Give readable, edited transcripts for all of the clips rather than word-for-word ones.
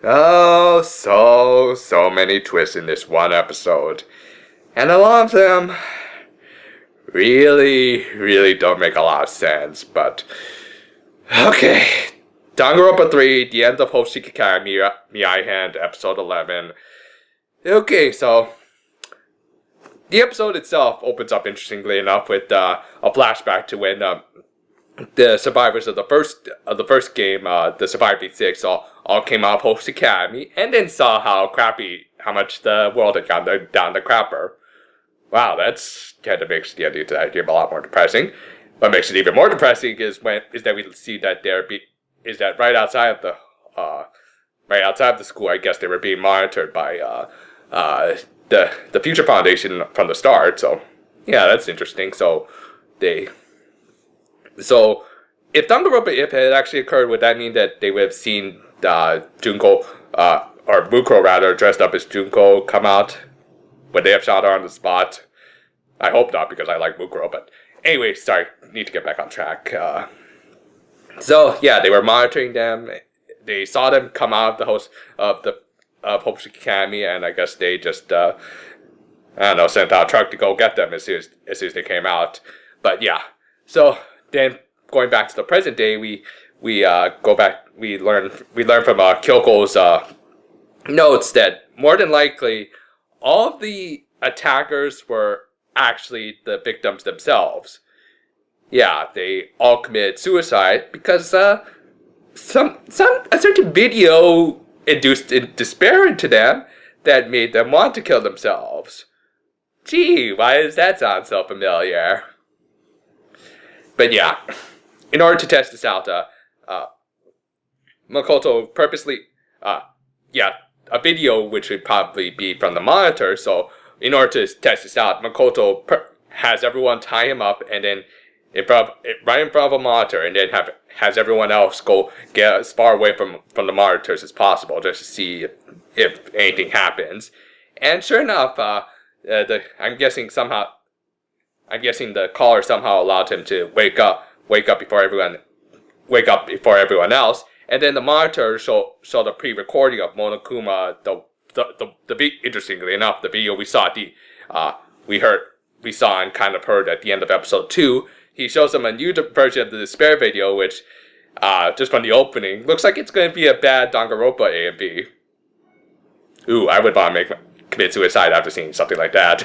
Oh, so many twists in this one episode. And a lot of them really don't make a lot of sense, but okay. Danganronpa 3, The End of Hoshikakara Mirai-hen, episode 11. Okay, so the episode itself opens up interestingly enough with a flashback to when the survivors of the first game, the Surviving Six, all came out of Host Academy, and then saw how much the world had gone down the crapper. Wow, that's kind of makes the ending to that game a lot more depressing. What makes it even more depressing is that we see that right outside of the school, I guess they were being monitored by the Future Foundation from the start. So yeah, that's interesting. So if Danganronpa if it had actually occurred, would that mean that they would have seen Junko or Mukuro rather dressed up as Junko come out? Would they have shot her on the spot? I hope not, because I like Mukuro. But anyway, sorry, need to get back on track. So yeah, they were monitoring them. They saw them come out of the host of Hope's Academy, and I guess they just sent out a truck to go get them as soon as they came out. But yeah, so then going back to the present day, we go back. We learn from Kyoko's notes that more than likely all of the attackers were actually the victims themselves. Yeah, they all committed suicide because a certain video induced despair into them that made them want to kill themselves. Gee, why does that sound so familiar? But yeah, in order to test this out, Makoto purposely, a video which would probably be from the monitor. So in order to test this out, Makoto has everyone tie him up and then right in front of a monitor, and then has everyone else go get as far away from the monitors as possible, just to see if anything happens. And sure enough, I'm guessing the caller somehow allowed him to wake up before everyone else. And then the monitor showed the pre-recording of Monokuma. Interestingly enough, the video we saw we saw and kind of heard at the end of episode 2. He shows them a new version of the Despair video, which, just from the opening, looks like it's going to be a bad Danganronpa AMV. Ooh, I would want to commit suicide after seeing something like that.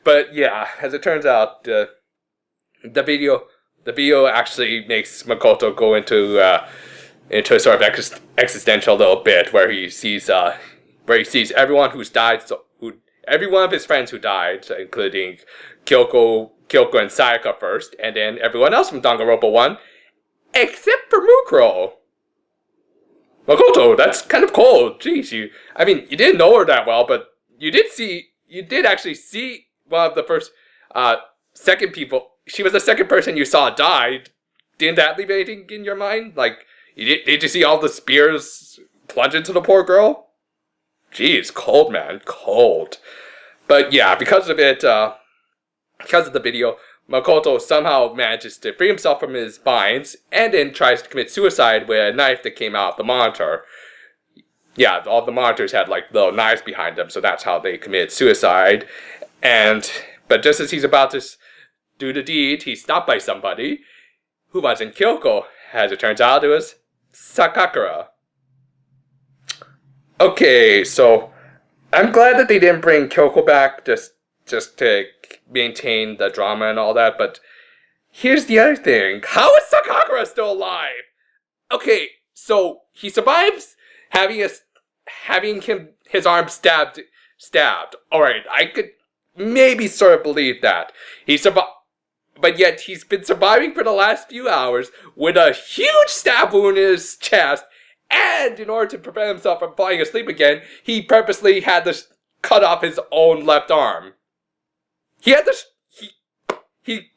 But yeah, as it turns out, the video actually makes Makoto go into a sort of existential little bit where he sees everyone who's died, every one of his friends who died, including Kyoko and Sayaka first, and then everyone else from Danganronpa 1, except for Mukuro. Makoto, that's kind of cold. Jeez, you didn't know her that well, but you did actually see one of the first, second people. She was the second person you saw die. Didn't that leave anything in your mind? Like, did you see all the spears plunge into the poor girl? Jeez, cold, man, cold. But yeah, because of the video, Makoto somehow manages to free himself from his binds and then tries to commit suicide with a knife that came out of the monitor. Yeah, all the monitors had like little knives behind them, so that's how they committed suicide. But just as he's about to do the deed, he's stopped by somebody who wasn't Kyoko. As it turns out, it was Sakakura. Okay, so I'm glad that they didn't bring Kyoko back just to maintain the drama and all that, but here's the other thing. How is Sakakura still alive? Okay, so he survives having his arm stabbed. Alright, I could maybe sort of believe that. But yet he's been surviving for the last few hours with a huge stab wound in his chest, and in order to prevent himself from falling asleep again, he purposely had to cut off his own left arm. He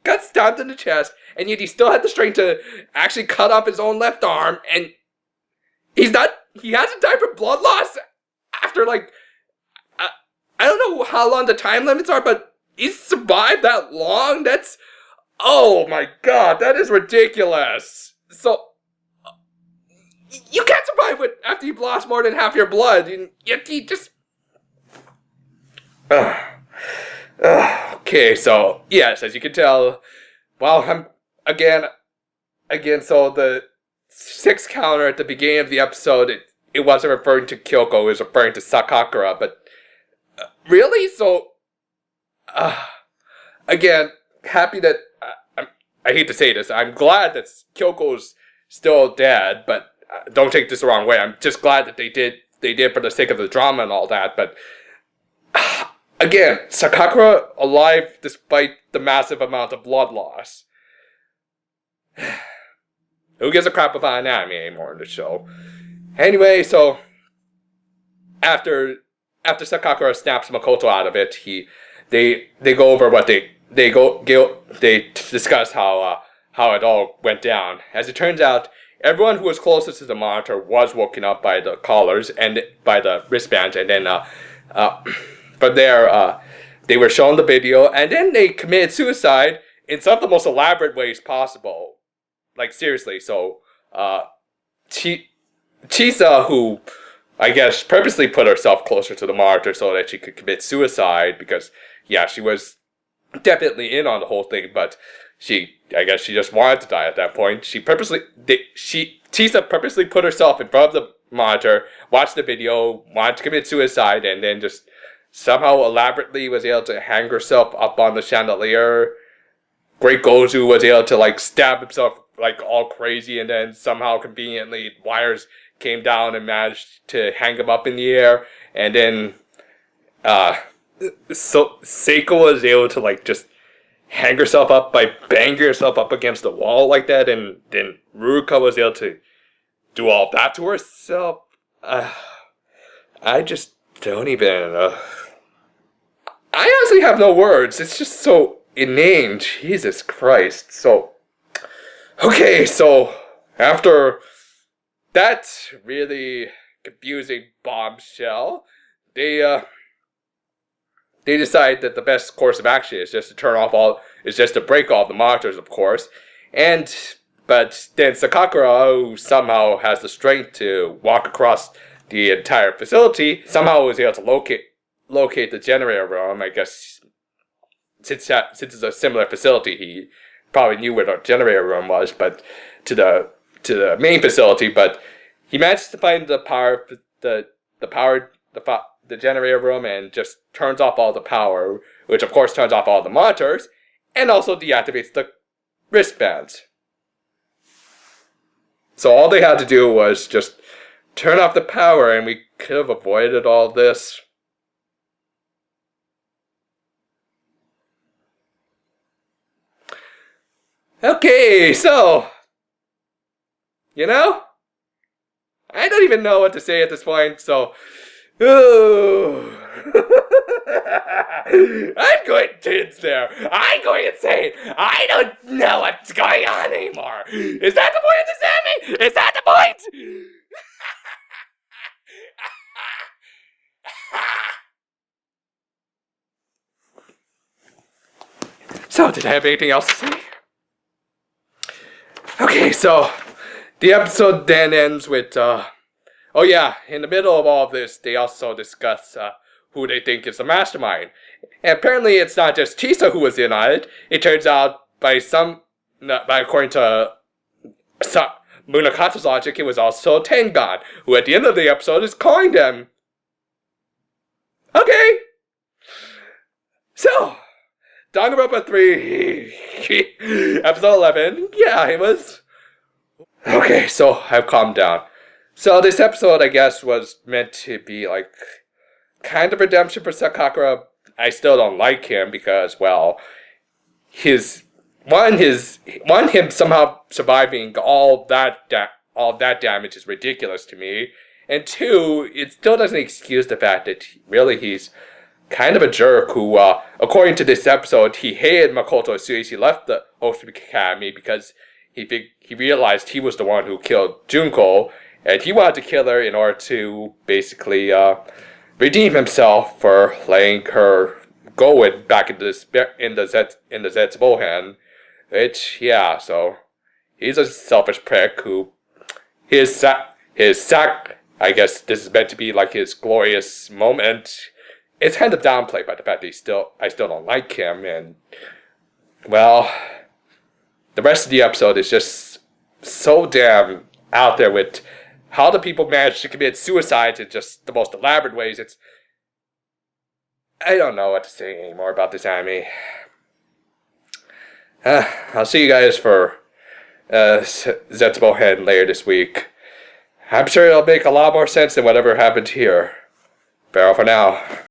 got stabbed in the chest, and yet he still had the strength to actually cut off his own left arm, and he hasn't died from blood loss after, like, I don't know how long the time limits are, but he's survived that long? Oh my god, that is ridiculous. So, you can't survive after you've lost more than half your blood. You just... Okay, so, yes, as you can tell, well, again, so the 6 counter at the beginning of the episode, it wasn't referring to Kyoko, it was referring to Sakakura, but really? So, again, happy that, I hate to say this, I'm glad that Kyoko's still dead, but don't take this the wrong way, I'm just glad that they did for the sake of the drama and all that, but, again, Sakakura alive despite the massive amount of blood loss. Who gives a crap about an anime anymore in the show? Anyway, so after Sakakura snaps Makoto out of it, they go over what they discuss how it all went down. As it turns out, everyone who was closest to the monitor was woken up by the collars and by the wristbands, and then from there they were shown the video, and then they committed suicide in some of the most elaborate ways possible. Like, seriously, so, Chisa, who, I guess, purposely put herself closer to the monitor so that she could commit suicide, because, yeah, she was definitely in on the whole thing, but I guess she just wanted to die at that point. Chisa purposely put herself in front of the monitor, watched the video, wanted to commit suicide, and then just somehow elaborately was able to hang herself up on the chandelier. Great Gozu was able to, like, stab himself, like, all crazy, and then somehow conveniently wires came down and managed to hang him up in the air, and then so Seiko was able to, like, just hang herself up by banging herself up against the wall like that, and then Ruka was able to do all that to herself. I just don't even I honestly have no words. It's just so inane. Jesus Christ. So, okay, so after that really confusing bombshell, they decide that the best course of action is just to break all the monitors, of course. But then Sakakura, who somehow has the strength to walk across the entire facility, somehow was able to locate the generator room. I guess since it's a similar facility, he probably knew where the generator room was, but to the main facility. But he managed to find the generator room and just turns off all the power, which of course turns off all the monitors, and also deactivates the wristbands. So all they had to do was just turn off the power, and we could have avoided all this. Okay, so, I don't even know what to say at this point, so, ooh. I'm going tense there. I'm going insane. I don't know what's going on anymore. Is that the point of this anime? Is that the point? So, did I have anything else to say? Okay, so the episode then ends with, oh yeah, in the middle of all of this, they also discuss who they think is the mastermind. And apparently it's not just Chisa who was in on it. It turns out, according to Munakata's logic, it was also Tengan, who at the end of the episode is calling them. Okay. So, Danganronpa 3, episode 11. Yeah, it was... Okay, so I've calmed down. So this episode, I guess, was meant to be, like, kind of redemption for Sakakura. I still don't like him because, well, him somehow surviving all that damage is ridiculous to me. And two, it still doesn't excuse the fact that he's kind of a jerk who, according to this episode, he hated Makoto as soon as he left the Host Academy because he realized he was the one who killed Junko, and he wanted to kill her in order to basically redeem himself for letting her go back in the Zetsubohen. Which, yeah, so he's a selfish prick who his I guess this is meant to be like his glorious moment. It's kind of downplayed by the fact that I still don't like him, and well, the rest of the episode is just so damn out there with how the people manage to commit suicide in just the most elaborate ways. I don't know what to say anymore about this anime. I'll see you guys for Zetsubo-hen later this week. I'm sure it'll make a lot more sense than whatever happened here. Farewell for now.